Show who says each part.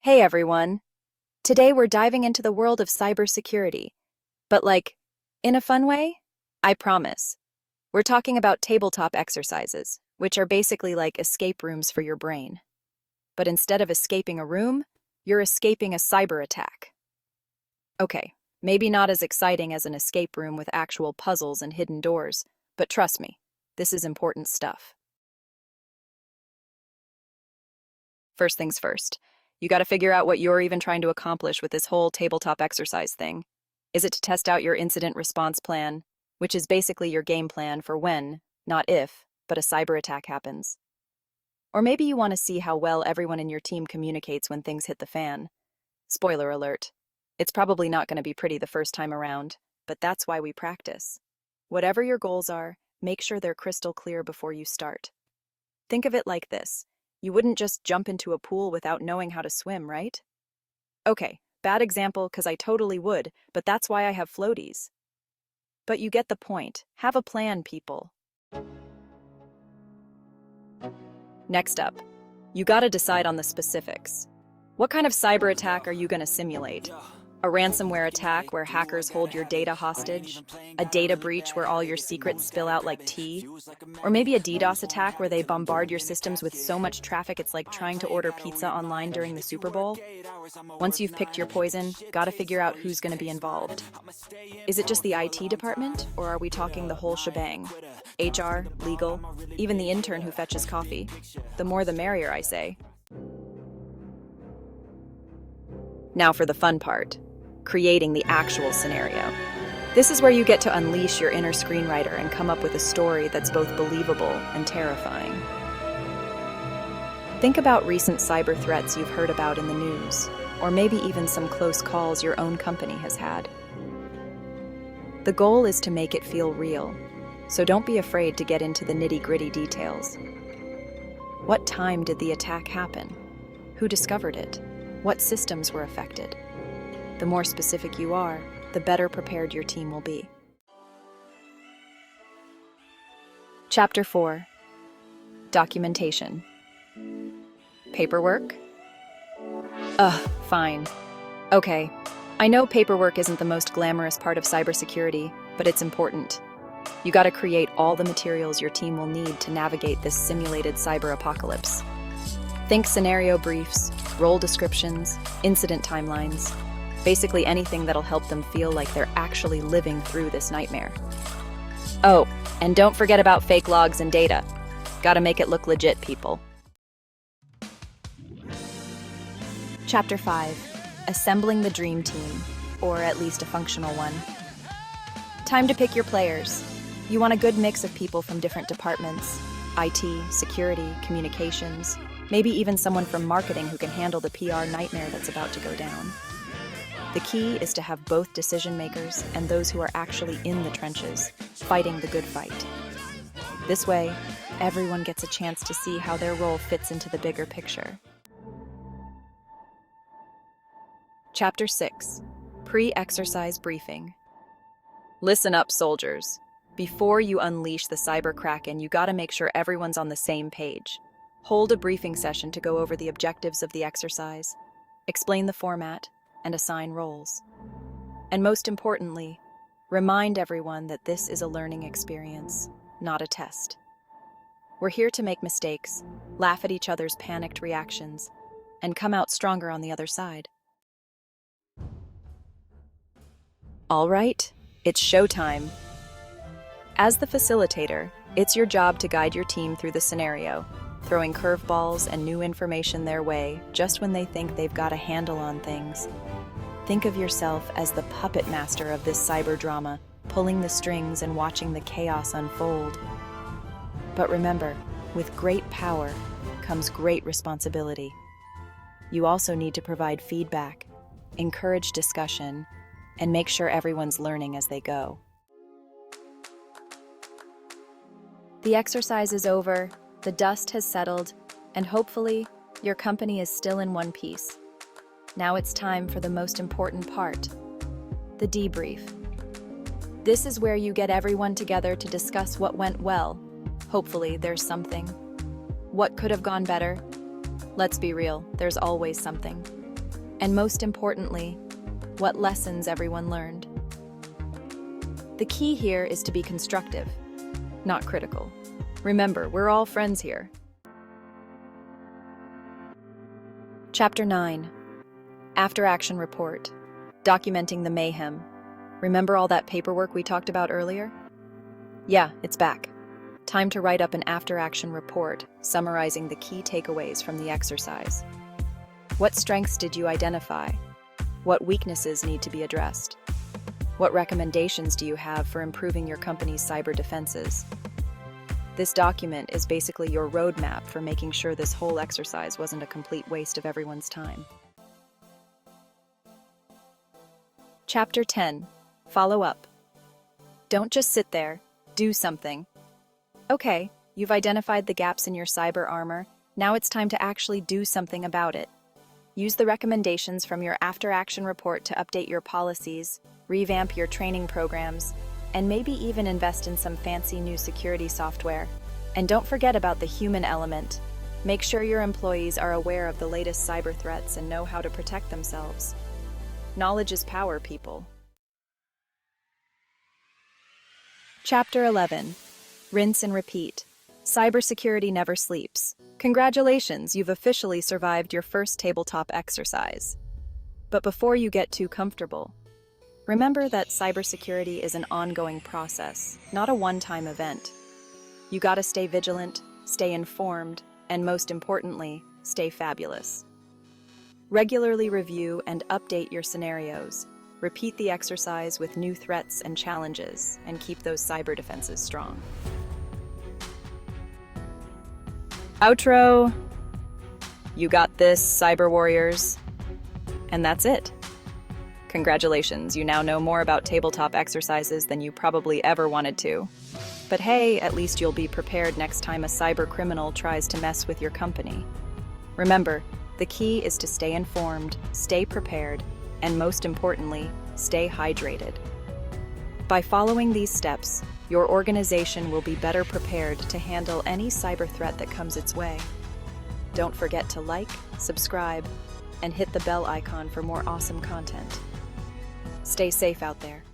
Speaker 1: Hey everyone! Today we're diving into the world of cybersecurity. But in a fun way? I promise. We're talking about tabletop exercises, which are basically like escape rooms for your brain. But instead of escaping a room, you're escaping a cyber attack. Okay, maybe not as exciting as an escape room with actual puzzles and hidden doors, but trust me, this is important stuff. First things first. You got to figure out what you're even trying to accomplish with this whole tabletop exercise thing. Is it to test out your incident response plan, which is basically your game plan for when, not if, but a cyber attack happens? Or maybe you want to see how well everyone in your team communicates when things hit the fan. Spoiler alert. It's probably not going to be pretty the first time around, but that's why we practice. Whatever your goals are, make sure they're crystal clear before you start. Think of it like this. You wouldn't just jump into a pool without knowing how to swim, right? Okay, bad example because I totally would, but that's why I have floaties. But you get the point. Have a plan, people. Next up, you gotta decide on the specifics. What kind of cyber attack are you gonna simulate? A ransomware attack where hackers hold your data hostage? A data breach where all your secrets spill out like tea? Or maybe a DDoS attack where they bombard your systems with so much traffic it's like trying to order pizza online during the Super Bowl? Once you've picked your poison, gotta figure out who's gonna be involved. Is it just the IT department, or are we talking the whole shebang? HR, legal, even the intern who fetches coffee. The more the merrier, I say. Now for the fun part. Creating the actual scenario. This is where you get to unleash your inner screenwriter and come up with a story that's both believable and terrifying. Think about recent cyber threats you've heard about in the news, or maybe even some close calls your own company has had. The goal is to make it feel real, so don't be afraid to get into the nitty-gritty details. What time did the attack happen? Who discovered it? What systems were affected? The more specific you are, the better prepared your team will be. Chapter 4. Documentation. Paperwork? Fine. Okay, I know paperwork isn't the most glamorous part of cybersecurity, but it's important. You gotta create all the materials your team will need to navigate this simulated cyber apocalypse. Think scenario briefs, role descriptions, incident timelines. Basically anything that'll help them feel like they're actually living through this nightmare. Oh, and don't forget about fake logs and data. Gotta make it look legit, people. Chapter 5. Assembling the dream team, or at least a functional one. Time to pick your players. You want a good mix of people from different departments. IT, security, communications, maybe even someone from marketing who can handle the PR nightmare that's about to go down. The key is to have both decision makers and those who are actually in the trenches, fighting the good fight. This way, everyone gets a chance to see how their role fits into the bigger picture. Chapter 6. Pre-Exercise Briefing. Listen up, soldiers. Before you unleash the cyber kraken, you gotta make sure everyone's on the same page. Hold a briefing session to go over the objectives of the exercise, explain the format, and assign roles. And most importantly, remind everyone that this is a learning experience, not a test. We're here to make mistakes, laugh at each other's panicked reactions, and come out stronger on the other side. All right, it's showtime. As the facilitator, it's your job to guide your team through the scenario, throwing curveballs and new information their way just when they think they've got a handle on things. Think of yourself as the puppet master of this cyber drama, pulling the strings and watching the chaos unfold. But remember, with great power comes great responsibility. You also need to provide feedback, encourage discussion, and make sure everyone's learning as they go. The exercise is over, the dust has settled, and hopefully, your company is still in one piece. Now it's time for the most important part, the debrief. This is where you get everyone together to discuss what went well. Hopefully, there's something. What could have gone better? Let's be real, there's always something. And most importantly, what lessons everyone learned. The key here is to be constructive, not critical. Remember, we're all friends here. Chapter 9. After Action Report. Documenting the mayhem. Remember all that paperwork we talked about earlier? Yeah, it's back. Time to write up an after-action report summarizing the key takeaways from the exercise. What strengths did you identify? What weaknesses need to be addressed? What recommendations do you have for improving your company's cyber defenses? This document is basically your roadmap for making sure this whole exercise wasn't a complete waste of everyone's time. Chapter 10. Follow up. Don't just sit there. Do something. Okay, you've identified the gaps in your cyber armor. Now it's time to actually do something about it. Use the recommendations from your after-action report to update your policies, revamp your training programs, and maybe even invest in some fancy new security software. And don't forget about the human element. Make sure your employees are aware of the latest cyber threats and know how to protect themselves. Knowledge is power, people. Chapter 11. Rinse and repeat. Cybersecurity never sleeps. Congratulations, you've officially survived your first tabletop exercise. But before you get too comfortable, remember that cybersecurity is an ongoing process, not a one-time event. You gotta stay vigilant, stay informed, and most importantly, stay fabulous. Regularly review and update your scenarios. Repeat the exercise with new threats and challenges, and keep those cyber defenses strong. Outro. You got this, cyber warriors. And that's it. Congratulations, you now know more about tabletop exercises than you probably ever wanted to. But hey, at least you'll be prepared next time a cyber criminal tries to mess with your company. Remember, the key is to stay informed, stay prepared, and most importantly, stay hydrated. By following these steps, your organization will be better prepared to handle any cyber threat that comes its way. Don't forget to like, subscribe, and hit the bell icon for more awesome content. Stay safe out there.